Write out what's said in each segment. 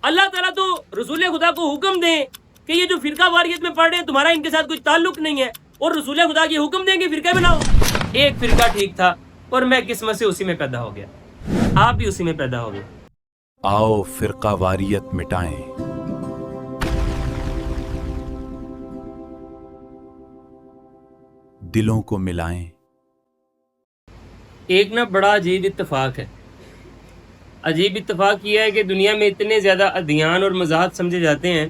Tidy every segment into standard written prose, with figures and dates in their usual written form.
اللہ تعالیٰ تو رسول خدا کو حکم دیں کہ یہ جو فرقہ واریت میں پڑھ رہے ہیں تمہارا ان کے ساتھ کوئی تعلق نہیں ہے، اور رسول خدا کی حکم دیں گے فرقہ بناؤ۔ ایک فرقہ ٹھیک تھا اور میں قسمت سے اسی میں پیدا ہو گیا، آپ بھی اسی میں پیدا ہو گئے۔ آؤ فرقہ واریت مٹائیں، دلوں کو ملائیں۔ ایک نا بڑا عجیب اتفاق ہے۔ عجیب اتفاق یہ ہے کہ دنیا میں اتنے زیادہ ادیان اور مذاہب سمجھے جاتے ہیں،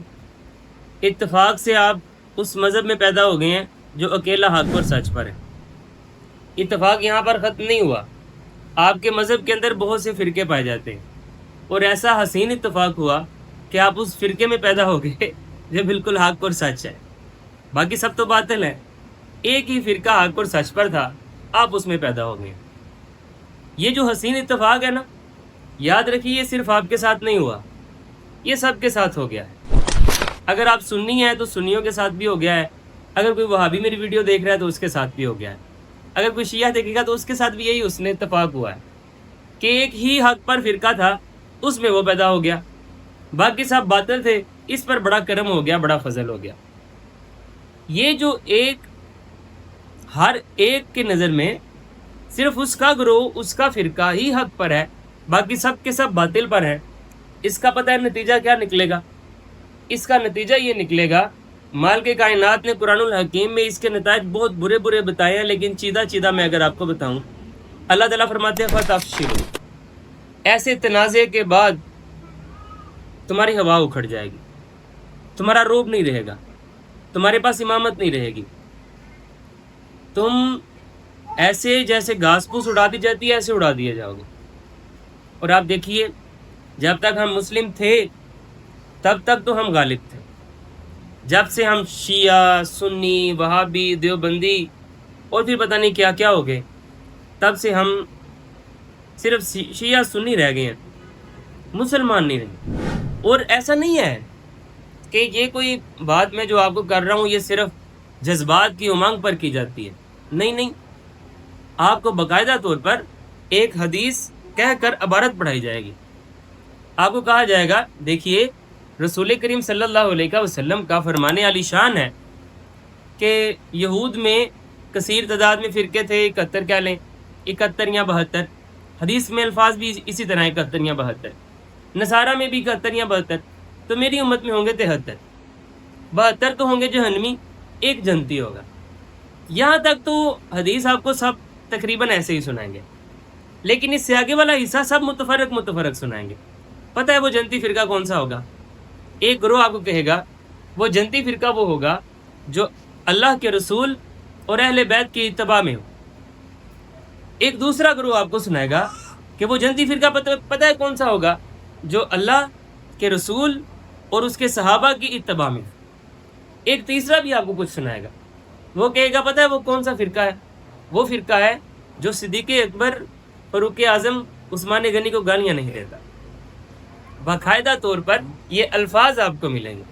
اتفاق سے آپ اس مذہب میں پیدا ہو گئے ہیں جو اکیلا حق اور سچ پر ہے۔ اتفاق یہاں پر ختم نہیں ہوا، آپ کے مذہب کے اندر بہت سے فرقے پائے جاتے ہیں، اور ایسا حسین اتفاق ہوا کہ آپ اس فرقے میں پیدا ہو گئے جو بالکل حق اور سچ ہے، باقی سب تو باطل ہے۔ ایک ہی فرقہ حق اور سچ پر تھا، آپ اس میں پیدا ہو گئے۔ یہ جو حسین اتفاق ہے نا، یاد رکھیے یہ صرف آپ کے ساتھ نہیں ہوا، یہ سب کے ساتھ ہو گیا ہے۔ اگر آپ سنی ہیں تو سنیوں کے ساتھ بھی ہو گیا ہے، اگر کوئی وہابی میری ویڈیو دیکھ رہا ہے تو اس کے ساتھ بھی ہو گیا ہے، اگر کوئی شیعہ دیکھے گا تو اس کے ساتھ بھی یہی حسن اتفاق ہوا ہے کہ ایک ہی حق پر فرقہ تھا، اس میں وہ پیدا ہو گیا، باقی سب باطل تھے، اس پر بڑا کرم ہو گیا، بڑا فضل ہو گیا۔ یہ جو ایک ہر ایک کی نظر میں صرف اس کا گروہ، اس کا فرقہ ہی حق پر ہے، باقی سب کے سب باطل پر ہے، اس کا پتہ ہے نتیجہ کیا نکلے گا؟ اس کا نتیجہ یہ نکلے گا، مالک کائنات نے قرآن الحکیم میں اس کے نتائج بہت برے برے بتائے ہیں، لیکن چیدہ چیدہ میں اگر آپ کو بتاؤں، اللہ تعالیٰ فرماتے ہیں فَتَفْشِلُوا، ایسے تنازع کے بعد تمہاری ہوا اکھڑ جائے گی، تمہارا روب نہیں رہے گا، تمہارے پاس امامت نہیں رہے گی، تم ایسے جیسے گھاس پھوس اڑا دی جاتی ہے ایسے اڑا دیے جاؤ گے۔ اور آپ دیکھیے جب تک ہم مسلم تھے تب تک تو ہم غالب تھے، جب سے ہم شیعہ، سنی، وہابی، دیوبندی اور پھر پتہ نہیں کیا کیا ہو گئے، تب سے ہم صرف شیعہ سنی رہ گئے ہیں، مسلمان نہیں رہے۔ اور ایسا نہیں ہے کہ یہ کوئی بات میں جو آپ کو کر رہا ہوں یہ صرف جذبات کی امنگ پر کی جاتی ہے، نہیں نہیں، آپ کو باقاعدہ طور پر ایک حدیث کہہ کر عبارت پڑھائی جائے گی، آپ کو کہا جائے گا دیکھیے رسول کریم صلی اللہ علیہ وسلم کا فرمان علی شان ہے کہ یہود میں کثیر تعداد میں فرقے تھے، 71 کہہ لیں، 71 یا 72، حدیث میں الفاظ بھی اسی طرح 71 یا 72، نصارہ میں بھی 71 یا 72، تو میری امت میں ہوں گے 73، 72 تو ہوں گے جہنمی، ایک جنتی ہوگا۔ یہاں تک تو حدیث آپ کو سب تقریباً ایسے ہی سنائیں گے، لیکن اس سے آگے والا حصہ سب متفرق سنائیں گے۔ پتہ ہے وہ جنتی فرقہ کون سا ہوگا؟ ایک گروہ آپ کو کہے گا وہ جنتی فرقہ وہ ہوگا جو اللہ کے رسول اور اہل بیت کی اتباع میں ہو، ایک دوسرا گروہ آپ کو سنائے گا کہ وہ جنتی فرقہ پتہ ہے کون سا ہوگا؟ جو اللہ کے رسول اور اس کے صحابہ کی اتباع میں ہو۔ ایک تیسرا بھی آپ کو کچھ سنائے گا، وہ کہے گا پتہ ہے وہ کون سا فرقہ ہے؟ وہ فرقہ ہے جو صدیق اکبر، فاروق اعظم، عثمان غنی کو گالیاں نہیں دیتا۔ باقاعدہ طور پر یہ الفاظ آپ کو ملیں گے،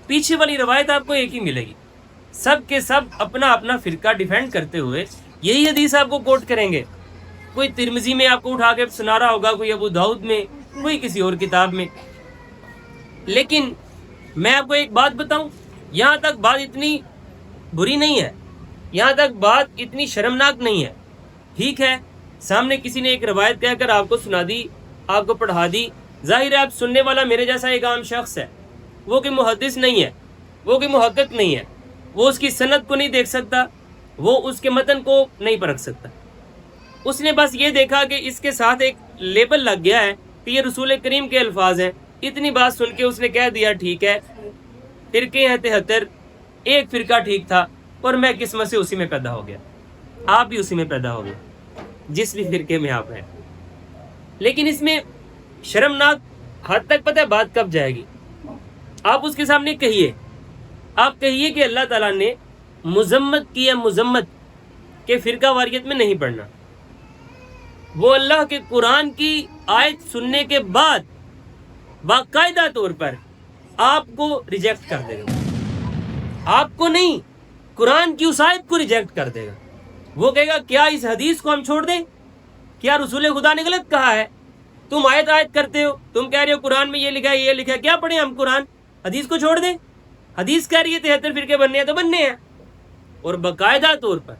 پیچھے والی روایت آپ کو ایک ہی ملے گی، سب کے سب اپنا اپنا فرقہ ڈیفینڈ کرتے ہوئے یہی حدیث آپ کو کوٹ کریں گے۔ کوئی ترمذی میں آپ کو اٹھا کے سنا رہا ہوگا، کوئی ابو داؤد میں، کوئی کسی اور کتاب میں۔ لیکن میں آپ کو ایک بات بتاؤں، یہاں تک بات اتنی بری نہیں ہے، یہاں تک بات اتنی شرمناک نہیں ہے۔ ٹھیک ہے سامنے کسی نے ایک روایت کہہ کر آپ کو سنا دی، آپ کو پڑھا دی، ظاہر ہے آپ سننے والا میرے جیسا ایک عام شخص ہے، وہ کوئی محدث نہیں ہے، وہ کوئی محقق نہیں ہے، وہ اس کی سند کو نہیں دیکھ سکتا، وہ اس کے متن کو نہیں پرکھ سکتا، اس نے بس یہ دیکھا کہ اس کے ساتھ ایک لیبل لگ گیا ہے کہ یہ رسول کریم کے الفاظ ہیں، اتنی بات سن کے اس نے کہہ دیا ٹھیک ہے فرقے ہیں 73، ایک فرقہ ٹھیک تھا اور میں قسمت سے اسی میں پیدا ہو گیا، آپ بھی اسی میں پیدا ہو گئے جس بھی فرقے میں آپ ہیں۔ لیکن اس میں شرمناک حد تک پتہ ہے بات کب جائے گی؟ آپ اس کے سامنے کہیے، آپ کہیے کہ اللہ تعالیٰ نے مذمت کی ہے، مذمت کہ فرقہ واریت میں نہیں پڑھنا، وہ اللہ کے قرآن کی آیت سننے کے بعد باقاعدہ طور پر آپ کو ریجیکٹ کر دے گا، آپ کو نہیں، قرآن کی اس آیت کو ریجیکٹ کر دے گا۔ وہ کہے گا کیا اس حدیث کو ہم چھوڑ دیں؟ کیا رسول خدا نے غلط کہا ہے؟ تم آیت آیت کرتے ہو, تم کہہ رہے ہو قرآن میں یہ لکھا ہے یہ لکھا ہے, کیا پڑھیں ہم قرآن؟ حدیث کو چھوڑ دیں. حدیث کہہ رہی ہے 73 فرقے بننے ہیں تو بننے ہیں. اور باقاعدہ طور پر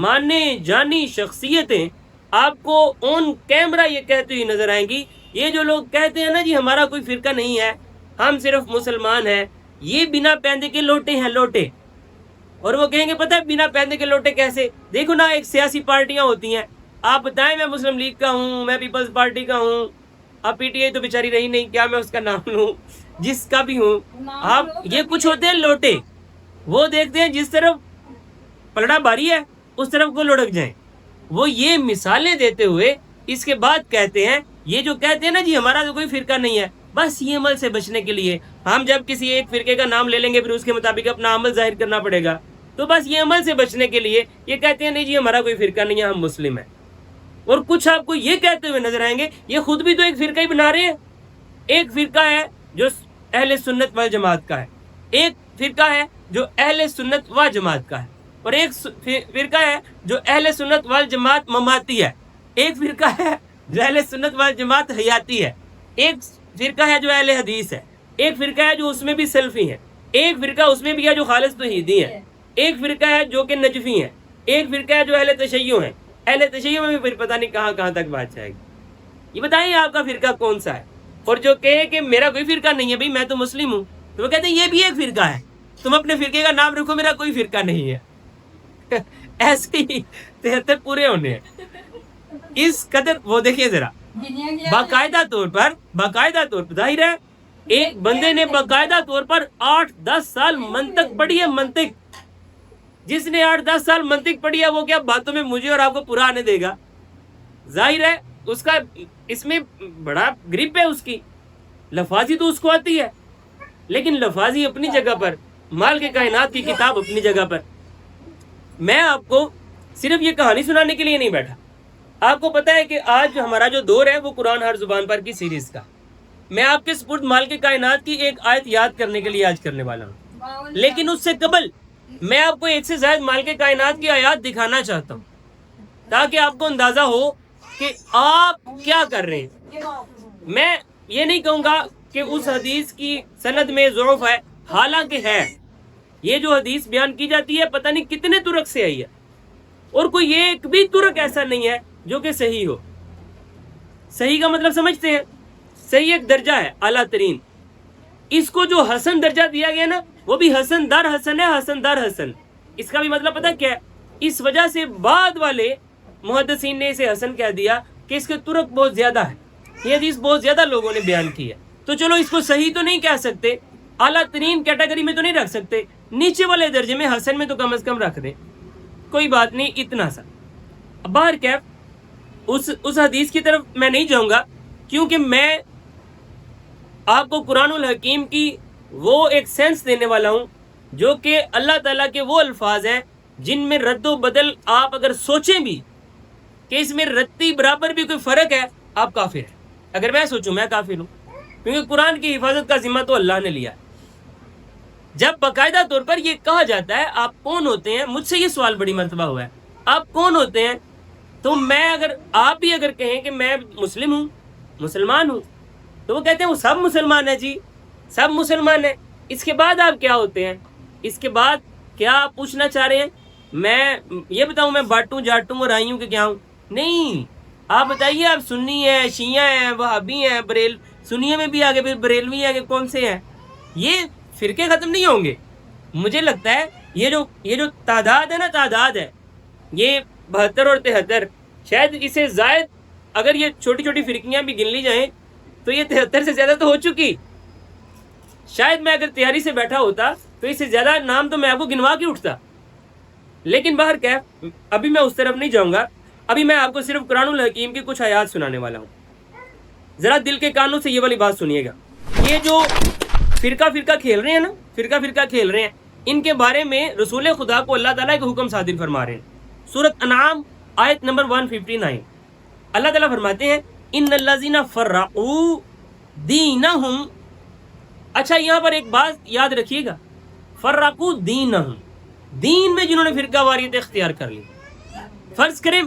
مانے جانی شخصیتیں آپ کو آن کیمرہ یہ کہتی ہوئی نظر آئیں گی. یہ جو لوگ کہتے ہیں نا جی ہمارا کوئی فرقہ نہیں ہے, ہم صرف مسلمان ہیں, یہ بنا پیندے کے لوٹے ہیں, لوٹے. اور وہ کہیں گے پتہ ہے بنا پیندے کے لوٹے کیسے؟ دیکھو نا, ایک سیاسی پارٹیاں ہوتی ہیں, آپ بتائیں میں مسلم لیگ کا ہوں, میں پیپلز پارٹی کا ہوں, اب پی ٹی آئی تو بیچاری رہی نہیں, کیا میں اس کا نام لوں, جس کا بھی ہوں, آپ یہ کچھ ہوتے ہیں لوٹے. وہ دیکھتے ہیں جس طرف پلڑا باری ہے اس طرف کو لڑک جائیں. وہ یہ مثالیں دیتے ہوئے اس کے بعد کہتے ہیں, یہ جو کہتے ہیں نا جی ہمارا تو کوئی فرقہ نہیں ہے, بس یہ عمل سے بچنے کے لیے ہم جب کسی ایک فرقے کا نام لے لیں گے پھر اس کے مطابق اپنا عمل ظاہر کرنا پڑے گا, تو بس یہ عمل سے بچنے کے لیے یہ کہتے ہیں نہیں جی ہمارا کوئی فرقہ نہیں ہے, ہم مسلم ہیں. اور کچھ آپ کو یہ کہتے ہوئے نظر آئیں گے یہ خود بھی تو ایک فرقہ ہی بنا رہے ہیں. ایک فرقہ ہے جو اہل سنت والجماعت کا ہے, ایک فرقہ ہے جو اہل سنت والجماعت کا ہے, اور ایک فرقہ ہے جو اہل سنت والجماعت مماتی ہے, ایک فرقہ ہے جو اہل سنت والجماعت حیاتی ہے, ایک فرقہ ہے جو اہل حدیث ہے, ایک فرقہ ہے جو اس میں بھی سلفی ہے, ایک فرقہ اس میں بھی ہے جو خالص توحیدی ہے, ایک فرقہ ہے جو کہ نجفی ہے, ایک فرقہ ہے جو اہل تشیع ہے. اہل تشیع میں بھی پھر پتہ نہیں کہاں کہاں تک بات جائے گی. یہ بتائیں آپ کا فرقہ کون سا ہے؟ اور جو کہے کہ میرا کوئی فرقہ نہیں ہے بھائی میں تو مسلم ہوں, تو وہ کہتے ہیں یہ بھی ایک فرقہ ہے, تم اپنے فرقے کا نام رکھو, میرا کوئی فرقہ نہیں ہے. ایسے ہی 73 پورے ہونے ہیں اس قدر. وہ دیکھیے ذرا باقاعدہ طور پر ظاہر ہے ایک بندے نے باقاعدہ طور پر 8-10 سال منطق پڑھی ہے. منطق جس نے 8-10 سال منطق پڑھی ہے وہ کیا باتوں میں مجھے اور آپ کو پورا آنے دے گا؟ ظاہر ہے اس کا اس میں بڑا گرپ ہے, اس کی لفاظی تو اس کو آتی ہے, لیکن لفاظی اپنی جگہ پر, مال کے کائنات کی کتاب اپنی جگہ پر. میں آپ کو صرف یہ کہانی سنانے کے لیے نہیں بیٹھا. آپ کو پتہ ہے کہ آج ہمارا جو دور ہے وہ قرآن ہر زبان پر کی سیریز کا. میں آپ کے سپرد مال کے کائنات کی ایک آیت یاد کرنے کے لیے آج کرنے والا ہوں, لیکن اس سے قبل میں آپ کو ایک سے زائد مال کے کائنات کی آیات دکھانا چاہتا ہوں تاکہ آپ کو اندازہ ہو کہ آپ کیا کر رہے ہیں. میں یہ نہیں کہوں گا کہ اس حدیث کی سند میں ضعف ہے, حالانکہ ہے. یہ جو حدیث بیان کی جاتی ہے پتہ نہیں کتنے طرق سے آئی ہے, اور کوئی ایک بھی طرق ایسا نہیں ہے جو کہ صحیح ہو. صحیح کا مطلب سمجھتے ہیں؟ صحیح ایک درجہ ہے اعلیٰ ترین. اس کو جو حسن درجہ دیا گیا نا وہ بھی حسن در حسن ہے, حسن در حسن. اس کا بھی مطلب پتہ کیا ہے؟ اس وجہ سے بعد والے محدثین نے اسے حسن کہہ دیا کہ اس کے طرق بہت زیادہ ہے, یہ حدیث بہت زیادہ لوگوں نے بیان کی ہے. تو چلو اس کو صحیح تو نہیں کہہ سکتے, اعلیٰ ترین کیٹیگری میں تو نہیں رکھ سکتے, نیچے والے درجے میں حسن میں تو کم از کم رکھ دیں, کوئی بات نہیں اتنا سا. باہر کیف اس حدیث کی طرف میں نہیں جاؤں گا, کیونکہ میں آپ کو قرآن الحکیم کی وہ ایک سینس دینے والا ہوں جو کہ اللہ تعالیٰ کے وہ الفاظ ہیں جن میں رد و بدل آپ اگر سوچیں بھی کہ اس میں رتی برابر بھی کوئی فرق ہے, آپ کافر ہیں. اگر میں سوچوں میں کافر ہوں, کیونکہ قرآن کی حفاظت کا ذمہ تو اللہ نے لیا. جب باقاعدہ طور پر یہ کہا جاتا ہے آپ کون ہوتے ہیں, مجھ سے یہ سوال بڑی مرتبہ ہوا ہے, آپ کون ہوتے ہیں, تو میں آپ بھی اگر کہیں کہ میں مسلم ہوں, مسلمان ہوں, تو وہ کہتے ہیں وہ سب مسلمان ہیں جی, سب مسلمان ہیں. اس کے بعد آپ کیا ہوتے ہیں؟ اس کے بعد کیا آپ پوچھنا چاہ رہے ہیں؟ میں یہ بتاؤں میں باٹوں جاٹوں اور آئیوں کہ کیا ہوں؟ نہیں, آپ بتائیے آپ سنی ہیں, شیعہ ہیں, وہابی ہیں, سنیے میں بھی آگے پھر بریلوی ہیں کہ کون سے ہیں. یہ فرقے ختم نہیں ہوں گے. مجھے لگتا ہے یہ جو تعداد ہے نا, تعداد ہے یہ 72 اور 73, شاید اسے زائد اگر یہ چھوٹی چھوٹی فرقیاں بھی گن لی جائیں تو یہ 73 سے زیادہ تو ہو چکی. شاید میں اگر تیاری سے بیٹھا ہوتا تو اس سے زیادہ نام تو میں آپ کو گنوا کے اٹھتا. لیکن باہر کیا, ابھی میں اس طرف نہیں جاؤں گا. ابھی میں آپ کو صرف قرآن الحکیم کی کچھ آیات سنانے والا ہوں. ذرا دل کے کانوں سے یہ والی بات سنیے گا. یہ جو فرقہ کھیل رہے ہیں نا, فرقہ کھیل رہے ہیں, ان کے بارے میں رسول خدا کو اللہ تعالیٰ کے حکم صادر فرما رہے ہیں. سورۃ انعام آیت نمبر 159 اللہ تعالیٰ فرماتے ہیں ان الذین فرقوا دینہم. اچھا یہاں پر ایک بات یاد رکھیے گا, فرقوا دینہم, دین میں جنہوں نے فرقہ واریت اختیار کر لی. فرض کریں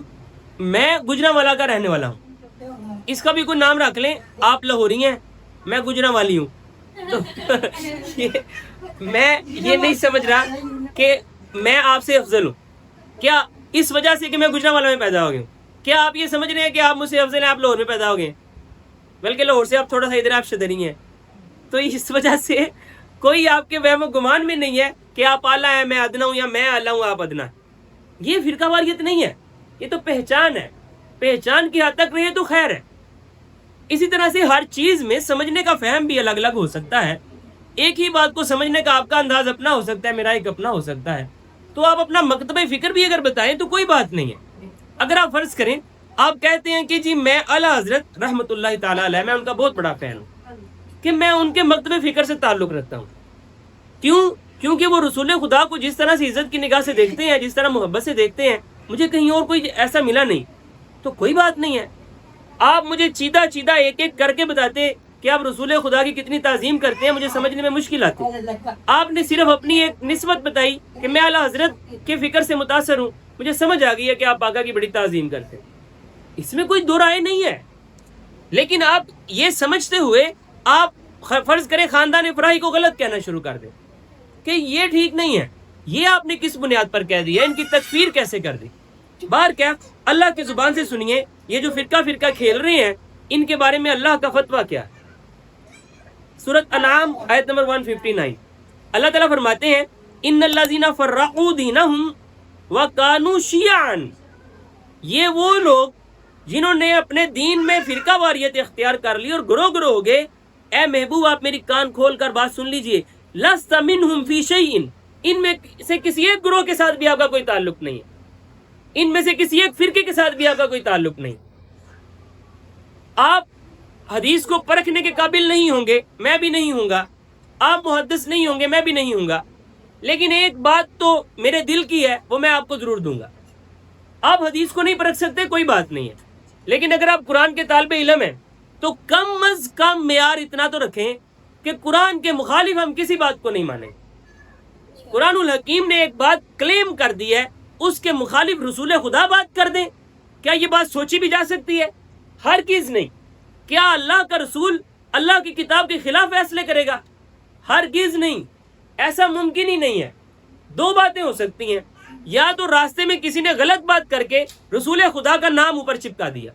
میں گجرانوالہ کا رہنے والا ہوں, اس کا بھی کوئی نام رکھ لیں, آپ لاہوری ہیں, میں گجرانوالی ہوں. تو میں یہ نہیں سمجھ رہا کہ میں آپ سے افضل ہوں. کیا اس وجہ سے کہ میں گجرانوالا میں پیدا ہو گیا ہوں, کیا آپ یہ سمجھ رہے ہیں کہ آپ مجھ سے افضل ہیں, آپ لاہور میں پیدا ہو گئے ہیں؟ بلکہ لاہور سے آپ تھوڑا سا ادھر آپ شدری ہیں. تو اس وجہ سے کوئی آپ کے وہم و گمان میں نہیں ہے کہ آپ اعلیٰ ہیں میں ادنا ہوں, یا میں اعلیٰ ہوں آپ ادنا. یہ فرقہ واریت نہیں ہے, یہ تو پہچان ہے. پہچان کی حد تک رہے تو خیر ہے. اسی طرح سے ہر چیز میں سمجھنے کا فہم بھی الگ الگ ہو سکتا ہے. ایک ہی بات کو سمجھنے کا آپ کا انداز اپنا ہو سکتا ہے, میرا ایک اپنا ہو سکتا ہے. تو آپ اپنا مکتبہ فکر بھی اگر بتائیں تو کوئی بات نہیں ہے. اگر آپ فرض کریں آپ کہتے ہیں کہ جی میں اعلیٰ حضرت رحمۃ اللہ تعالیٰ علیہ, میں ان کا بہت بڑا فین ہوں, کہ میں ان کے مکتبہ فکر سے تعلق رکھتا ہوں. کیوں؟ کیونکہ وہ رسول خدا کو جس طرح سے عزت کی نگاہ سے دیکھتے ہیں, جس طرح محبت سے دیکھتے ہیں, مجھے کہیں اور کوئی ایسا ملا نہیں. تو کوئی بات نہیں ہے. آپ مجھے چیدہ چیدہ ایک ایک کر کے بتاتے کہ آپ رسول خدا کی کتنی تعظیم کرتے ہیں, مجھے سمجھنے میں مشکل آتی. آپ نے صرف اپنی ایک نسبت بتائی کہ میں اعلیٰ حضرت کے فکر سے متاثر ہوں, مجھے سمجھ آ گئی ہے کہ آپ آقا کی بڑی تعظیم کرتے ہیں. اس میں کوئی دو رائے نہیں ہے. لیکن آپ یہ سمجھتے ہوئے آپ فرض کریں خاندان افراحی کو غلط کہنا شروع کر دیں کہ یہ ٹھیک نہیں ہے. یہ آپ نے کس بنیاد پر کہہ دیا, ان کی تکفیر کیسے کر دی؟ باہر کیا اللہ کی زبان سے سنیے, یہ جو فرقہ فرقہ کھیل رہے ہیں ان کے بارے میں اللہ کا فتویٰ کیا ہے. سورۃ انعام آیت نمبر 159 اللہ تعالیٰ فرماتے ہیں ان الذین فرقوا دینہم وکانوا شیعا, یہ وہ لوگ جنہوں نے اپنے دین میں فرقہ واریت اختیار کر لی اور گروہ گروہ ہو گئے. اے محبوب آپ میری کان کھول کر بات سن لیجئے, لست منہم فی شیء, ان میں سے کسی ایک گروہ کے ساتھ بھی آپ کا کوئی تعلق نہیں ہے, ان میں سے کسی ایک فرقے کے ساتھ بھی آپ کا کوئی تعلق نہیں. آپ حدیث کو پرکھنے کے قابل نہیں ہوں گے, میں بھی نہیں ہوں گا. آپ محدث نہیں ہوں گے, میں بھی نہیں ہوں گا. لیکن ایک بات تو میرے دل کی ہے, وہ میں آپ کو ضرور دوں گا. آپ حدیث کو نہیں پرکھ سکتے, کوئی بات نہیں ہے. لیکن اگر آپ قرآن کے طالب علم ہیں تو کم از کم معیار اتنا تو رکھیں کہ قرآن کے مخالف ہم کسی بات کو نہیں مانیں. قرآن الحکیم نے ایک بات کلیم کر دی ہے, اس کے مخالف رسول خدا بات کر دیں. کیا یہ بات سوچی بھی جا سکتی ہے؟ ہرگز نہیں. کیا اللہ کا رسول اللہ کی کتاب کے خلاف فیصلے کرے گا؟ ہرگز نہیں, ایسا ممکن ہی نہیں ہے. دو باتیں ہو سکتی ہیں, یا تو راستے میں کسی نے غلط بات کر کے رسول خدا کا نام اوپر چپکا دیا,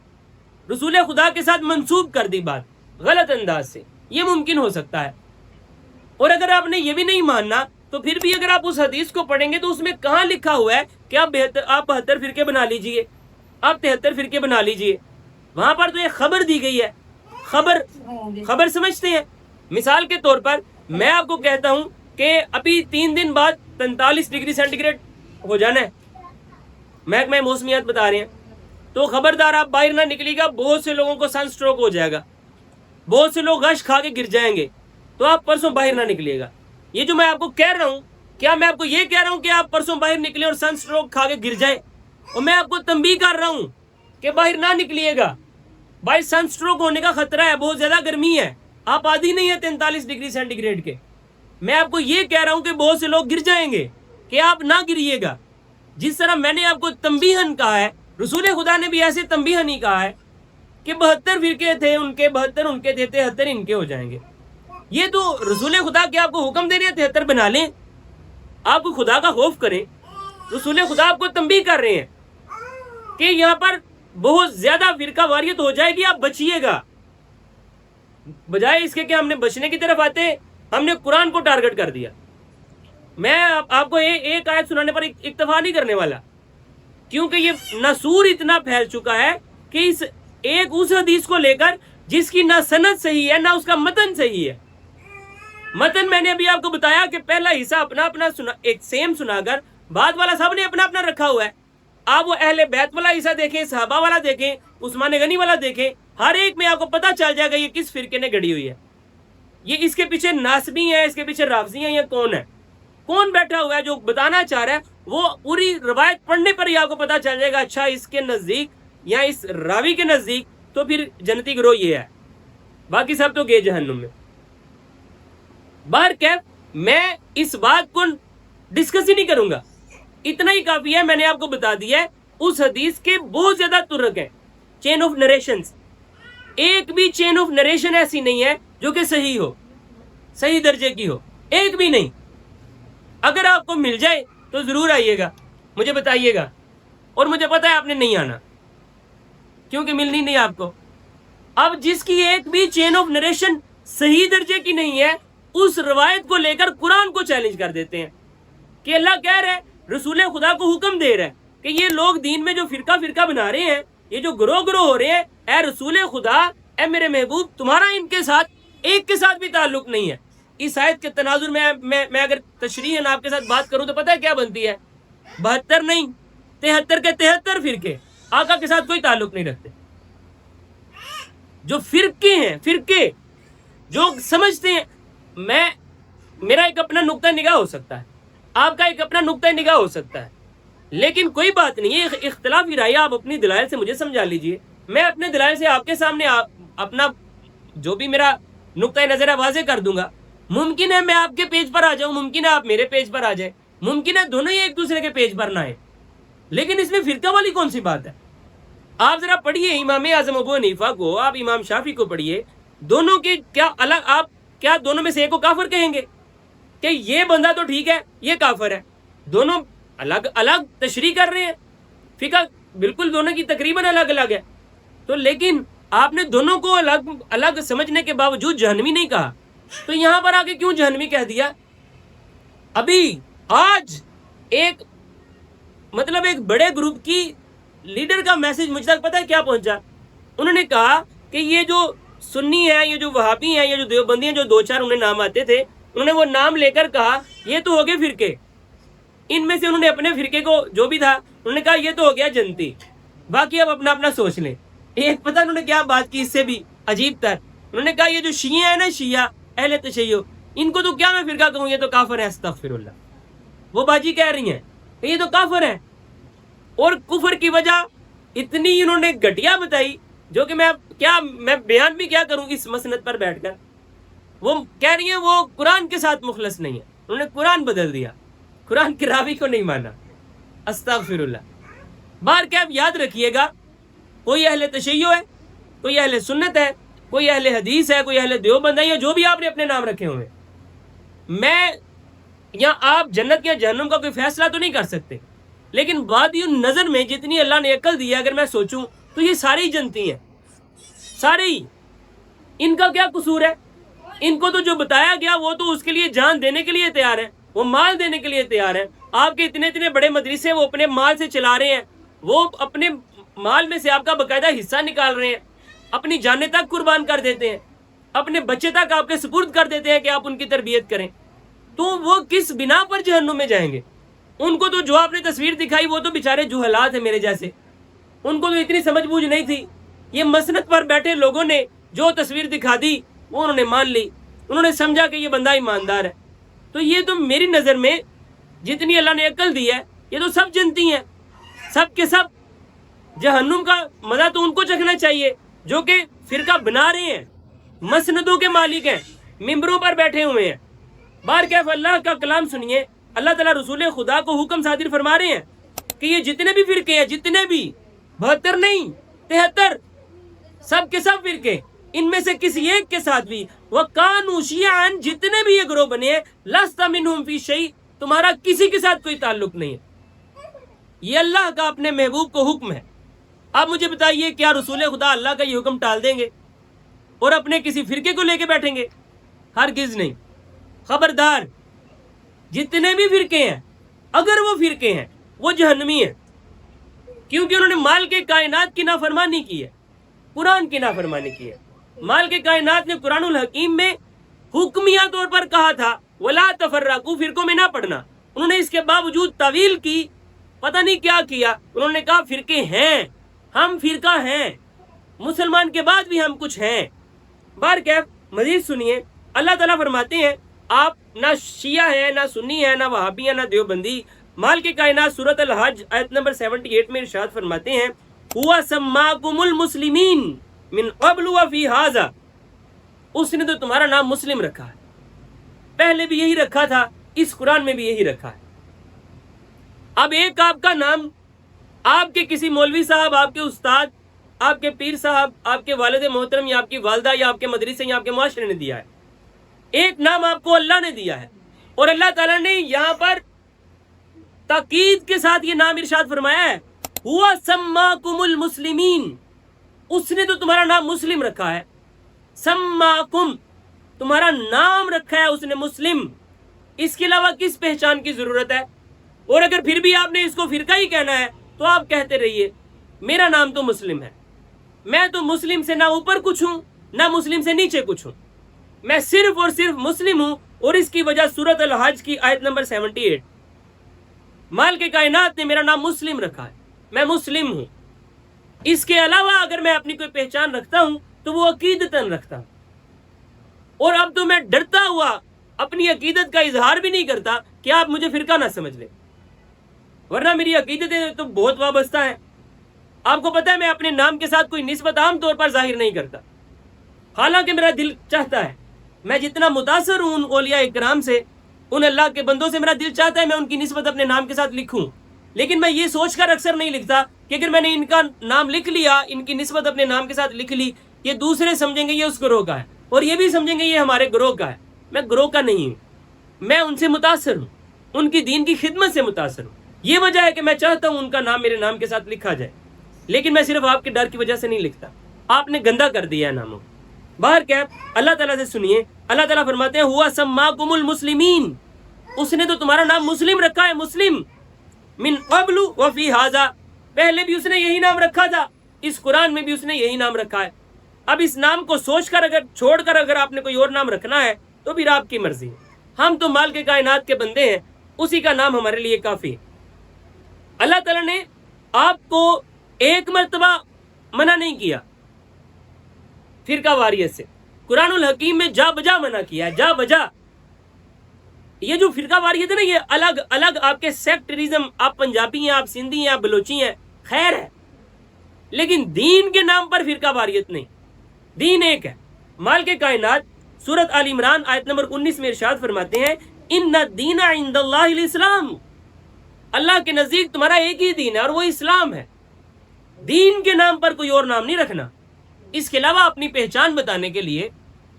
رسول خدا کے ساتھ منسوب کر دی بات غلط انداز سے, یہ ممکن ہو سکتا ہے. اور اگر آپ نے یہ بھی نہیں ماننا تو پھر بھی اگر آپ اس حدیث کو پڑھیں گے تو اس میں کہاں لکھا ہوا ہے کہ آپ 72 فرقے بنا لیجئے, آپ 73 فرقے بنا لیجئے. وہاں پر تو یہ خبر دی گئی ہے. خبر سمجھتے ہیں؟ مثال کے طور پر میں آپ کو کہتا ہوں کہ ابھی 3 دن بعد 43 ڈگری سینٹی گریڈ ہو جانا ہے, محکمہ موسمیات بتا رہے ہیں. تو خبردار آپ باہر نہ نکلیے گا, بہت سے لوگوں کو سن سٹروک ہو جائے گا, بہت سے لوگ غش کھا کے گر جائیں گے. تو آپ پرسوں باہر نہ نکلیے گا. یہ جو میں آپ کو کہہ رہا ہوں, کیا میں آپ کو یہ کہہ رہا ہوں کہ آپ پرسوں باہر نکلیں اور سن سٹروک کھا کے گر جائیں؟ اور میں آپ کو تنبیہ کر رہا ہوں کہ باہر نہ نکلیے گا, بھائی سن سٹروک ہونے کا خطرہ ہے, بہت زیادہ گرمی ہے, آپ عادی نہیں ہیں 43 ڈگری سینٹی گریڈ کے. میں آپ کو یہ کہہ رہا ہوں کہ بہت سے لوگ گر جائیں گے, کہ آپ نہ گریے گا. جس طرح میں نے آپ کو تنبیہن کہا ہے, رسول خدا نے بھی ایسے تنبیہن ہی کہا ہے کہ 72 فرقے تھے ان کے, 72 ان کے تھے, 73 ان کے ہو جائیں گے. یہ تو رسول خدا کے آپ کو حکم دے رہے ہیں 73 بنا لیں. آپ کو خدا کا خوف کریں, رسول خدا آپ کو تنبیہ کر رہے ہیں کہ یہاں پر بہت زیادہ فرقہ واریت ہو جائے گی, آپ بچیے گا. بجائے اس کے کہ ہم نے بچنے کی طرف آتے, ہم نے قرآن کو ٹارگٹ کر دیا. میں آپ کو ایک آیت سنانے پر اکتفا نہیں کرنے والا, کیونکہ یہ نسور اتنا پھیل چکا ہے کہ اس حدیث کو لے کر جس کی نہ سند صحیح ہے نہ اس کا متن صحیح ہے. متن میں نے ابھی آپ کو بتایا کہ پہلا حصہ اپنا ایک سیم سنا کر, بعد والا سب نے اپنا اپنا رکھا ہوا ہے. آپ وہ اہل بیت والا حصہ دیکھیں, صحابہ والا دیکھیں, عثمان غنی والا دیکھیں, ہر ایک میں آپ کو پتہ چل جائے گا یہ کس فرقے نے گڑی ہوئی ہے. یہ اس کے پیچھے ناسبی ہے, اس کے پیچھے رافضی ہیں, یہ کون ہے, کون بیٹھا ہوا ہے جو بتانا چاہ رہا ہے. وہ پوری روایت پڑھنے پر ہی آپ کو پتہ چل جائے گا, اچھا اس کے نزدیک یا اس راوی کے نزدیک تو پھر جنتی گروہ یہ ہے, باقی سب تو گئے جہنم میں. باہر کیف میں اس بات کو ڈسکس ہی نہیں کروں گا, اتنا ہی کافی ہے. میں نے آپ کو بتا دیا ہے اس حدیث کے بہت زیادہ طرق ہیں, چین آف نریشنز. ایک بھی چین آف نریشن ایسی نہیں ہے جو کہ صحیح ہو، صحیح درجے کی ہو، ایک بھی نہیں۔ اگر آپ کو مل جائے تو ضرور آئیے گا، مجھے بتائیے گا، اور مجھے پتا ہے آپ نے نہیں آنا کیونکہ ملنی نہیں آپ کو۔ اب جس کی ایک بھی چین آف نریشن صحیح درجے کی نہیں ہے، اس روایت کو لے کر قرآن کو چیلنج کر دیتے ہیں کہ اللہ کہہ رہا ہے، رسول خدا کو حکم دے رہا ہے کہ یہ لوگ دین میں جو فرقہ فرقہ بنا رہے ہیں، یہ جو گروہ گروہ ہو رہے ہیں، اے رسول خدا، اے میرے محبوب، تمہارا ان کے ساتھ ایک کے ساتھ بھی تعلق نہیں ہے۔ اس آیت کے تناظر میں اگر تشریحاً آپ کے ساتھ بات کروں تو پتہ ہے کیا بنتی ہے؟ 72 نہیں، 73 کے 73 فرقے آقا کے ساتھ کوئی تعلق نہیں رکھتے۔ جو فرقے ہیں، فرقے جو سمجھتے ہیں، میرا ایک اپنا نقطہ نگاہ ہو سکتا ہے، آپ کا ایک اپنا نقطہ نگاہ ہو سکتا ہے، لیکن کوئی بات نہیں، یہ اختلافی رائے آپ اپنی دلائل سے مجھے سمجھا لیجئے، میں اپنے دلائل سے آپ کے سامنے اپنا جو بھی میرا نقطہ نظر ہے واضح کر دوں گا۔ ممکن ہے میں آپ کے پیج پر آ جاؤں، ممکن ہے آپ میرے پیج پر آ جائیں، ممکن ہے دونوں ہی ایک دوسرے کے پیج پر نہ آئیں، لیکن اس میں فرقہ والی کون سی بات ہے؟ آپ ذرا پڑھیے امام اعظم ابو حنیفہ کو، آپ امام شافعی کو پڑھیے، دونوں کی کیا الگ، آپ کیا دونوں میں سے ایک کو کافر کہیں گے کہ یہ بندہ تو ٹھیک ہے یہ کافر ہے؟ دونوں الگ الگ تشریح کر رہے ہیں، فقہ بالکل دونوں کی تقریباً الگ الگ ہے، تو لیکن آپ نے دونوں کو الگ الگ سمجھنے کے باوجود جہنمی نہیں کہا، تو یہاں پر آگے کیوں جہنمی کہہ دیا؟ ابھی آج ایک بڑے گروپ کی لیڈر کا میسج مجھ تک پتہ ہے کیا پہنچا؟ انہوں نے کہا کہ یہ جو سنی ہے، یہ جو وہابی ہیں، یہ جو دیوبندی ہیں، جو دو چار انہیں نام آتے تھے، انہوں نے وہ نام لے کر کہا یہ تو ہو گئے فرقے، ان میں سے انہوں نے اپنے فرقے کو جو بھی تھا انہوں نے کہا یہ تو ہو گیا جنتی، باقی اب اپنا اپنا سوچ لیں۔ ایک پتہ انہوں نے کیا بات کی اس سے بھی عجیب تر، انہوں نے کہا یہ جو شیعہ ہیں نا، شیعہ اہل تشیع، ان کو تو کیا میں فرقہ کہوں، یہ تو کافر ہیں، استغفر اللہ۔ وہ باجی کہہ رہی ہیں کہ یہ تو کافر ہیں، اور کفر کی وجہ اتنی انہوں نے گھٹیا بتائی جو کہ میں بیان بھی کیا کروں اس مسند پر بیٹھ کر۔ وہ کہہ رہی ہیں وہ قرآن کے ساتھ مخلص نہیں ہے، انہوں نے قرآن بدل دیا، قرآن کے راوی کو نہیں مانا، استغفر اللہ۔ بار کیا یاد رکھیے گا، کوئی اہل تشیع ہے، کوئی اہل سنت ہے، کوئی اہل حدیث ہے، کوئی اہل دیوبند ہے، یا جو بھی آپ نے اپنے نام رکھے ہوئے، میں یا آپ جنت یا جہنم کا کوئی فیصلہ تو نہیں کر سکتے، لیکن وادی النظر میں جتنی اللہ نے عقل دی ہے، اگر میں سوچوں تو یہ ساری جنتی ہیں، سارے ہی۔ ان کا کیا قصور ہے؟ ان کو تو جو بتایا گیا وہ تو اس کے لیے جان دینے کے لیے تیار ہے، وہ مال دینے کے لیے تیار ہے۔ آپ کے اتنے بڑے مدرسے وہ اپنے مال سے چلا رہے ہیں، وہ اپنے مال میں سے آپ کا باقاعدہ حصہ نکال رہے ہیں، اپنی جانیں تک قربان کر دیتے ہیں، اپنے بچے تک آپ کے سپرد کر دیتے ہیں کہ آپ ان کی تربیت کریں، تو وہ کس بنا پر جہنم میں جائیں گے؟ ان کو تو جو آپ نے تصویر دکھائی وہ تو بیچارے جہالات ہیں میرے جیسے، ان کو تو اتنی سمجھ بوجھ نہیں تھی، یہ مسند پر بیٹھے لوگوں نے جو تصویر دکھا دی وہ انہوں نے مان لی، انہوں نے سمجھا کہ یہ بندہ ایماندار ہے۔ تو یہ تو میری نظر میں جتنی اللہ نے عقل دی ہے یہ تو سب جنتی ہیں، سب کے سب۔ جہنم کا مزہ تو ان کو چکھنا چاہیے جو کہ فرقہ بنا رہے ہیں، مسندوں کے مالک ہیں، ممبروں پر بیٹھے ہوئے ہیں۔ بار کیف اللہ کا کلام سنیے، اللہ تعالیٰ رسول خدا کو حکم صادر فرما رہے ہیں کہ یہ جتنے بھی فرقے ہیں، جتنے بھی 72 نہیں 73، سب کے سب فرقے، ان میں سے کسی ایک کے ساتھ بھی وَكَانُوا شِيَعًا، جتنے بھی یہ گروہ بنے ہیں، لَسْتَ مِنْهُمْ فِي شَيْءٍ، تمہارا کسی کے ساتھ کوئی تعلق نہیں ہے۔ یہ اللہ کا اپنے محبوب کو حکم ہے۔ اب مجھے بتائیے کیا رسول خدا اللہ کا یہ حکم ٹال دیں گے اور اپنے کسی فرقے کو لے کے بیٹھیں گے؟ ہرگز نہیں۔ خبردار، جتنے بھی فرقے ہیں، اگر وہ فرقے ہیں وہ جہنمی ہیں، کیونکہ انہوں نے مال کے کائنات کی نافرمانی کی ہے، قرآن کی نافرمانی کی ہے۔ مال کے کائنات نے قرآن الحکیم میں حکمیہ طور پر کہا تھا وَلَا تَفَرَّقُوا، فرقوں میں نہ پڑھنا، انہوں نے اس کے باوجود تعویل کی، پتہ نہیں کیا کیا، انہوں نے کہا فرقے ہیں، ہم فرقہ ہیں، مسلمان کے بعد بھی ہم کچھ ہیں۔ بار کیف مزید سنیے، اللہ تعالیٰ فرماتے ہیں آپ نہ شیعہ ہیں، نہ سنی ہیں، نہ وہابی ہیں، نہ دیوبندی۔ مال کے کائنات سورۃ الحج آیت نمبر 78 میں ارشاد فرماتے ہیں ہوا سماکم المسلمین من قبل وفی ھذا، اس نے تو تمہارا نام مسلم رکھا ہے، پہلے بھی یہی رکھا تھا، اس قرآن میں بھی یہی رکھا ہے۔ اب ایک آپ کا نام آپ کے کسی مولوی صاحب، آپ کے استاد آپ کے پیر صاحب، آپ کے والد محترم یا آپ کی والدہ یا آپ کے مدرسے یا آپ کے معاشرے نے دیا ہے، ایک نام آپ کو اللہ نے دیا ہے، اور اللہ تعالیٰ نے یہاں پر تاکید کے ساتھ یہ نام ارشاد فرمایا ہے، ہوا سماکم المسلمین، اس نے تو تمہارا نام مسلم رکھا ہے، سماکم تمہارا نام رکھا ہے اس نے مسلم، اس کے علاوہ کس پہچان کی ضرورت ہے؟ اور اگر پھر بھی آپ نے اس کو فرقہ ہی کہنا ہے تو آپ کہتے رہیے میرا نام تو مسلم ہے، میں تو مسلم سے نہ اوپر کچھ ہوں نہ مسلم سے نیچے کچھ ہوں، میں صرف اور صرف مسلم ہوں، اور اس کی وجہ سورۃ الحج کی آیت نمبر 78، مالک کائنات نے میرا نام مسلم رکھا ہے، میں مسلم ہوں، اس کے علاوہ اگر میں اپنی کوئی پہچان رکھتا ہوں تو وہ عقیدتاً رکھتا ہوں، اور اب تو میں ڈرتا ہوا اپنی عقیدت کا اظہار بھی نہیں کرتا کہ آپ مجھے فرقہ نہ سمجھ لیں، ورنہ میری عقیدتیں تو بہت وابستہ ہیں۔ آپ کو پتہ ہے میں اپنے نام کے ساتھ کوئی نسبت عام طور پر ظاہر نہیں کرتا، حالانکہ میرا دل چاہتا ہے، میں جتنا متاثر ہوں ان اولیاء اکرام سے، ان اللہ کے بندوں سے، میرا دل چاہتا ہے میں ان کی نسبت اپنے نام کے ساتھ لکھوں، لیکن میں یہ سوچ کر اکثر نہیں لکھتا کہ اگر میں نے ان کا نام لکھ لیا، ان کی نسبت اپنے نام کے ساتھ لکھ لی، یہ دوسرے سمجھیں گے یہ اس گروہ کا ہے، اور یہ بھی سمجھیں گے یہ ہمارے گروہ کا ہے۔ میں گروہ کا نہیں ہوں، میں ان سے متاثر ہوں، ان کی دین کی خدمت سے متاثر ہوں، یہ وجہ ہے کہ میں چاہتا ہوں ان کا نام میرے نام کے ساتھ لکھا جائے، لیکن میں صرف آپ کے ڈر کی وجہ سے نہیں لکھتا، آپ نے گندا کر دیا ہے ناموں۔ باہر کیا اللہ تعالیٰ سے سنیے، اللہ تعالیٰ فرماتے ہیں ہوا سماکم المسلمین، اس نے تو تمہارا نام مسلم رکھا ہے، مسلم، من قبل وفی ھذا، پہلے بھی اس نے یہی نام رکھا تھا، اس قرآن میں بھی اس نے یہی نام رکھا ہے۔ اب اس نام کو سوچ کر اگر چھوڑ کر اگر آپ نے کوئی اور نام رکھنا ہے تو پھر آپ کی مرضی ہے، ہم تو مال کے کائنات کے بندے ہیں، اسی کا نام ہمارے لیے کافی ہے۔ اللہ تعالیٰ نے آپ کو ایک مرتبہ منع نہیں کیا فرقہ واریت سے، قرآن الحکیم میں جا بجا منع کیا ہے، جا بجا۔ یہ جو فرقہ واریت ہے نا، یہ الگ الگ آپ کے سیکٹرزم، آپ پنجابی ہیں، آپ سندھی ہیں، آپ بلوچی ہیں، خیر ہے، لیکن دین کے نام پر فرقہ واریت نہیں، دین ایک ہے۔ مال کے کائنات سورۃ آل عمران آیت نمبر 19 میں ارشاد فرماتے ہیں ان الدین عند اللہ الاسلام، اللہ کے نزدیک تمہارا ایک ہی دین ہے اور وہ اسلام ہے۔ دین کے نام پر کوئی اور نام نہیں رکھنا، اس کے علاوہ اپنی پہچان بتانے کے لیے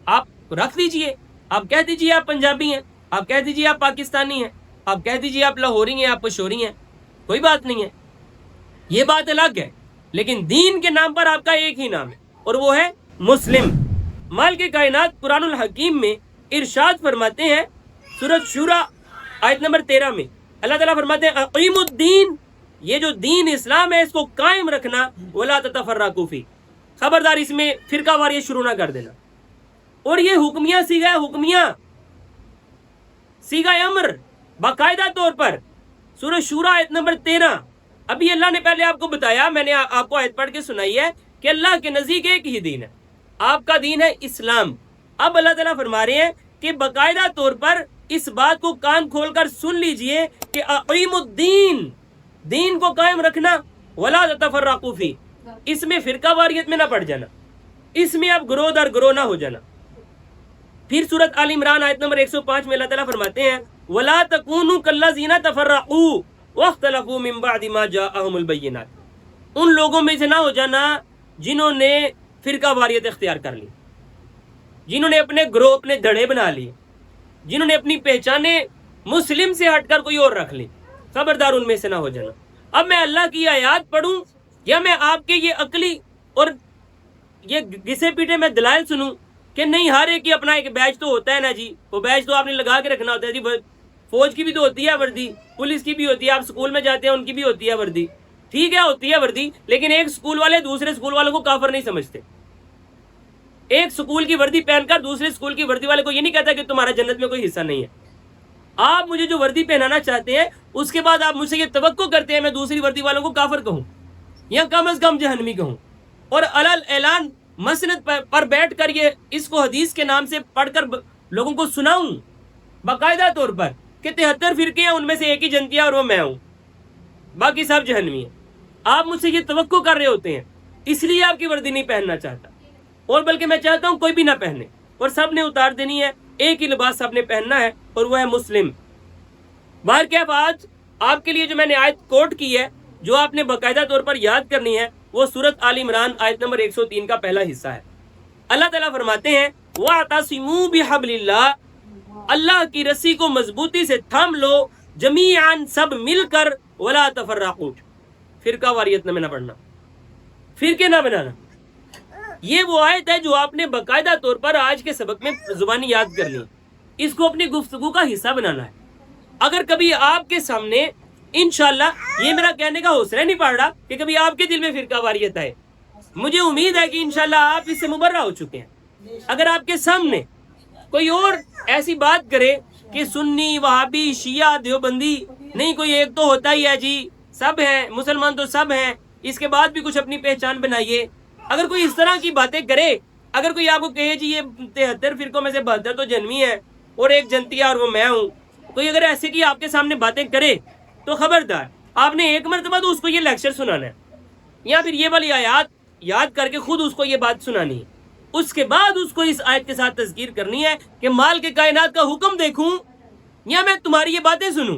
آپ رکھ دیجئے، آپ کہہ دیجئے آپ پنجابی ہیں، آپ کہہ دیجئے آپ پاکستانی ہیں، آپ کہہ دیجئے آپ لاہوری ہیں، آپ پشوری ہیں، کوئی بات نہیں ہے، یہ بات الگ ہے، لیکن دین کے نام پر آپ کا ایک ہی نام ہے اور وہ ہے مسلم۔ مال کے کائنات قرآن الحکیم میں ارشاد فرماتے ہیں سورۃ شورى آیت نمبر 13 میں اللہ تعالیٰ فرماتے ہیں اقیم الدین، یہ جو دین اسلام ہے اس کو قائم رکھنا، ولا تتفرقوا فیہ، خبردار اس میں فرقہ واریت شروع نہ کر دینا۔ اور یہ حکمیہ صیغہ، حکمیہ صیغہ امر باقاعدہ طور پر سورۃ شورى آیت نمبر 13، ابھی اللہ نے پہلے آپ کو بتایا، میں نے آپ کو آیت پڑھ کے سنائی ہے کہ اللہ کے نزدیک ایک ہی دین ہے، آپ کا دین ہے اسلام۔ اب اللہ تعالیٰ فرما رہے ہیں کہ باقاعدہ طور پر اس بات کو کان کھول کر سن لیجئے کہ اقیم الدین، دین کو قائم رکھنا، ولا تتفرقوا فیہ، اس میں فرقہ واریت میں نہ پڑ جانا، اس میں اب گروہ در گروہ نہ ہو جانا۔ پھر سورۃ آل عمران آیت نمبر 105 میں اللہ تعالیٰ فرماتے ہیں ولا تکونوا کالذین تفرقوا واختلفوا من بعد ما جاءهم البینات، ان لوگوں میں سے نہ ہو جانا جنہوں نے فرقہ واریت اختیار کر لی، جنہوں نے اپنے گروہ، اپنے دھڑے بنا لیے، جنہوں نے اپنی پہچانیں مسلم سے ہٹ کر کوئی اور رکھ لی، خبردار ان میں سے نہ ہو جانا۔ اب میں اللہ کی آیات پڑھوں یا میں آپ کے یہ عقلی اور یہ گھسے پیٹے میں دلائل سنوں کہ نہیں ہر ایک کی اپنا ایک بیچ تو ہوتا ہے نا جی، وہ بیچ تو آپ نے لگا کے رکھنا ہوتا ہے جی، فوج کی بھی تو ہوتی ہے وردی، پولیس کی بھی ہوتی ہے، آپ سکول میں جاتے ہیں ان کی بھی ہوتی ہے وردی، ٹھیک ہے ہوتی ہے وردی، لیکن ایک سکول والے دوسرے سکول والوں کو کافر نہیں سمجھتے۔ ایک سکول کی وردی پہن کر دوسرے سکول کی وردی والے کو یہ نہیں کہتا کہ تمہارا جنت میں کوئی حصہ نہیں ہے۔ آپ مجھے جو وردی پہنانا چاہتے ہیں اس کے بعد آپ مجھ سے یہ توقع کرتے ہیں میں دوسری وردی والوں کو کافر کہوں یا کم از کم جہنمی کہوں، اور علل اعلان مسند پر بیٹھ کر یہ اس کو حدیث کے نام سے پڑھ کر لوگوں کو سناؤں باقاعدہ طور پر کہ 73 فرقے ہیں، ان میں سے ایک ہی جنتی ہے اور وہ میں ہوں، باقی سب جہنمی ہیں۔ آپ مجھ سے یہ توقع کر رہے ہوتے ہیں، اس لیے آپ کی وردی نہیں پہننا چاہتا، اور بلکہ میں چاہتا ہوں کوئی بھی نہ پہنے اور سب نے اتار دینی ہے، ایک ہی لباس سب نے پہننا ہے اور وہ ہے مسلم۔ باہر کیا آج آپ کے لیے جو میں نے آیت کوٹ کی ہے، جو آپ نے باقاعدہ طور پر یاد کرنی ہے، وہ سورۃ آل عمران آیت نمبر 103 کا پہلا حصہ ہے۔ اللہ تعالیٰ فرماتے ہیں وَاعْتَصِمُوا بِحَبْلِ اللَّهِ، اللہ کی رسی کو مضبوطی سے تھام لو، جمیعاً سب مل کر، وَلَا تَفَرَّقُوا، فرقہ واریت نہ پڑھنا، فرقے نہ بنانا۔ یہ وہ آیت ہے جو آپ نے باقاعدہ طور پر آج کے سبق میں زبانی یاد کر لی، اس کو اپنی گفتگو کا حصہ بنانا ہے۔ اگر کبھی آپ کے سامنے انشاءاللہ، یہ میرا کہنے کا حوصلہ نہیں پڑ رہا کہ کبھی آپ کے دل میں فرقہ واریت ہے، مجھے امید ہے کہ انشاءاللہ آپ اس سے مبرہ ہو چکے ہیں۔ اگر آپ کے سامنے کوئی اور ایسی بات کرے کہ سنی، وہابی، شیعہ، دیوبندی، نہیں کوئی ایک تو ہوتا ہی ہے جی، سب ہیں مسلمان تو سب ہیں، اس کے بعد بھی کچھ اپنی پہچان بنائیے، اگر کوئی اس طرح کی باتیں کرے، اگر کوئی آپ کو کہے جی یہ 73 فرقوں میں سے 72 تو جنمی ہے اور ایک جنتی ہے اور وہ میں ہوں، کوئی اگر ایسے کی آپ کے سامنے باتیں کرے تو خبردار، آپ نے ایک مرتبہ تو اس کو یہ لیکچر سنانا ہے، یا پھر یہ والی آیات یاد کر کے خود اس کو یہ بات سنانی ہے۔ اس کے بعد اس کو اس آیت کے ساتھ تذکیر کرنی ہے کہ مال کے کائنات کا حکم دیکھوں یا میں تمہاری یہ باتیں سنوں۔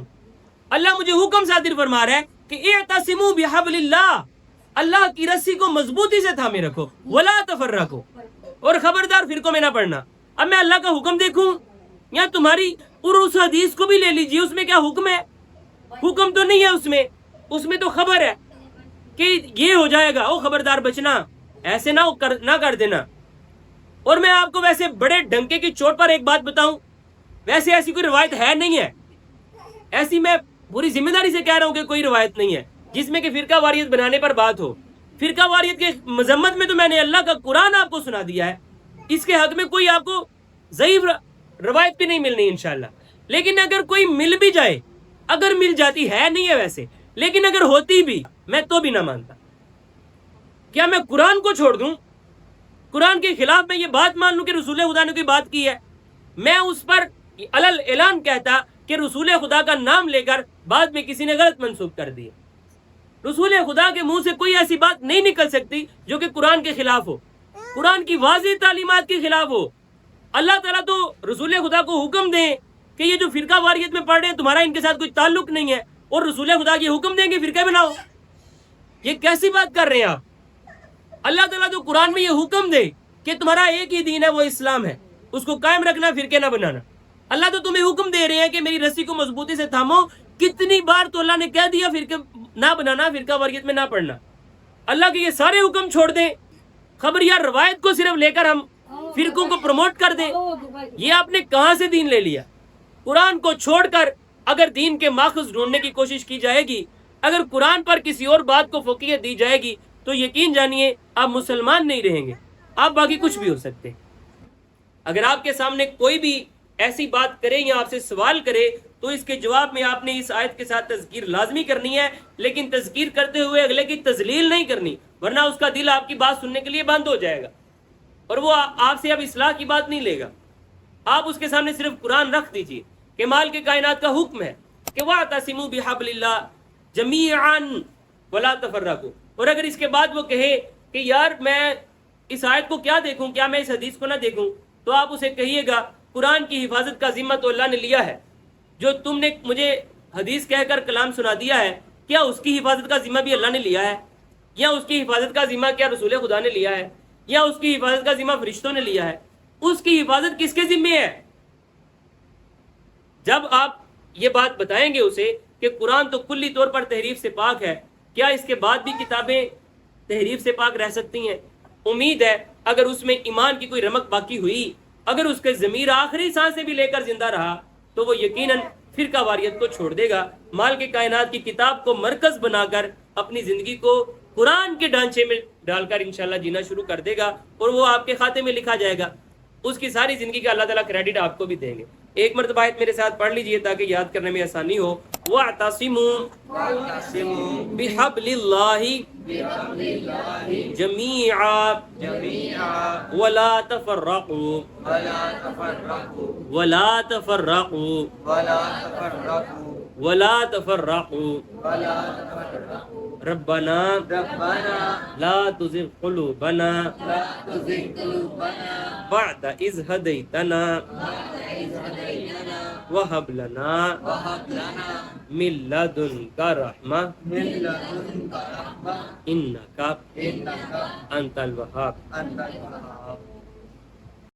اللہ مجھے حکم صادر فرما رہا ہے کہ اعتصموا بحبل اللہ، اللہ کی رسی کو مضبوطی سے تھامے رکھو، ولا تفرقوا، اور خبردار فرقوں میں نہ پڑنا۔ اب میں اللہ کا حکم دیکھوں یا تمہاری، اور اس حدیث کو بھی لے لیجیے، اس میں کیا حکم ہے؟ حکم تو نہیں ہے اس میں تو خبر ہے کہ یہ ہو جائے گا، او خبردار بچنا، ایسے نہ کر دینا۔ اور میں آپ کو ویسے بڑے ڈنکے کی چوٹ پر ایک بات بتاؤں، ویسے ایسی کوئی روایت ہے نہیں ہے، ایسی میں پوری ذمہ داری سے کہہ رہا ہوں کہ کوئی روایت نہیں ہے جس میں کہ فرقہ واریت بنانے پر بات ہو۔ فرقہ واریت کے مذمت میں تو میں نے اللہ کا قرآن آپ کو سنا دیا ہے، اس کے حق میں کوئی آپ کو ضعیف روایت بھی نہیں ملنی انشاءاللہ۔ لیکن اگر کوئی مل بھی جائے، اگر مل جاتی ہے نہیں ہے ویسے، لیکن اگر ہوتی بھی، میں تو بھی نہ مانتا۔ کیا میں قرآن کو چھوڑ دوں؟ قرآن کے خلاف میں یہ بات مان لوں کہ رسول خدا نے کوئی بات کی ہے، میں اس پر علل اعلان کہتا کہ رسول خدا کا نام لے کر بعد میں کسی نے غلط منسوخ کر دی۔ رسول خدا کے منہ سے کوئی ایسی بات نہیں نکل سکتی جو کہ قرآن کے خلاف ہو، قرآن کی واضح تعلیمات کے خلاف ہو۔ اللہ تعالیٰ تو رسول خدا کو حکم دیں کہ یہ جو فرقہ واریت میں پڑھ رہے ہیں تمہارا ان کے ساتھ کوئی تعلق نہیں ہے، اور رسول خدا کی حکم دیں گے فرقہ بناؤ، یہ کیسی بات کر رہے ہیں آپ؟ اللہ تعالیٰ تو قرآن میں یہ حکم دے کہ تمہارا ایک ہی دین ہے، وہ اسلام ہے، اس کو قائم رکھنا، فرقے نہ بنانا۔ اللہ تو تمہیں حکم دے رہے ہیں کہ میری رسی کو مضبوطی سے تھامو۔ کتنی بار تو اللہ نے کہہ دیا فرقے نہ بنانا، فرقہ واریت میں نہ پڑھنا۔ اللہ کے یہ سارے حکم چھوڑ دیں، خبر یا روایت کو صرف لے کر ہم فرقوں کو پروموٹ کر دیں، یہ آپ نے کہاں سے دین لے لیا؟ قرآن کو چھوڑ کر اگر دین کے ماخذ ڈھونڈنے کی کوشش کی جائے گی، اگر قرآن پر کسی اور بات کو فوقیت دی جائے گی تو یقین جانیے آپ مسلمان نہیں رہیں گے، آپ باقی کچھ بھی ہو سکتے۔ اگر آپ کے سامنے کوئی بھی ایسی بات کرے یا آپ سے سوال کرے تو اس کے جواب میں آپ نے اس آیت کے ساتھ تذکیر لازمی کرنی ہے، لیکن تذکیر کرتے ہوئے اگلے کی تذلیل نہیں کرنی، ورنہ اس کا دل آپ کی بات سننے کے لیے بند ہو جائے گا اور وہ آپ سے اب اصلاح کی بات نہیں لے گا۔ آپ اس کے سامنے صرف قرآن رکھ دیجئے کہ مال کے کائنات کا حکم ہے کہ وَاعْتَصِمُوا بِحَبْلِ اللَّهِ جَمِيعًا وَلَا تَفَرَّقُوا، اور اگر اس کے بعد وہ کہے کہ یار میں اس آیت کو کیا دیکھوں، کیا میں اس حدیث کو نہ دیکھوں، تو آپ اسے کہیے گا قرآن کی حفاظت کا ذمہ تو اللہ نے لیا ہے، جو تم نے مجھے حدیث کہہ کر کلام سنا دیا ہے، کیا اس کی حفاظت کا ذمہ بھی اللہ نے لیا ہے؟ یا اس کی حفاظت کا ذمہ کیا رسول خدا نے لیا ہے؟ یا اس کی حفاظت کا ذمہ فرشتوں نے لیا ہے؟ اس کی حفاظت کس کے ذمہ ہے؟ جب آپ یہ بات بتائیں گے اسے کہ قرآن تو کلی طور پر تحریف سے پاک ہے، کیا اس کے بعد بھی کتابیں تحریف سے پاک رہ سکتی ہیں؟ امید ہے اگر اس میں ایمان کی کوئی رمق باقی ہوئی، اگر اس کے ضمیر آخری سانس سے بھی لے کر زندہ رہا تو وہ یقیناً فرقہ واریت کو چھوڑ دے گا، مال کے کائنات کی کتاب کو مرکز بنا کر اپنی زندگی کو قرآن کے ڈھانچے میں ڈال کر انشاءاللہ جینا شروع کر دے گا، اور وہ آپ کے کھاتے میں لکھا جائے گا، اس کی ساری زندگی کا اللہ تعالیٰ کریڈٹ آپ کو بھی دیں گے۔ ایک مرتبہ آیت میرے ساتھ پڑھ لیجئے تاکہ یاد کرنے میں آسانی ہو۔ وَاعْتَصِمُوا بِحَبْلِ اللَّهِ جَمِيعًا وَلَا تَفَرَّقُوا رَبَّنَا لَا تُزِغْ قُلُوبَنَا بَعْدَ إِذْ هَدَيْتَنَا وهب لنا من لدنك رحمة إنك أنت الوهاب.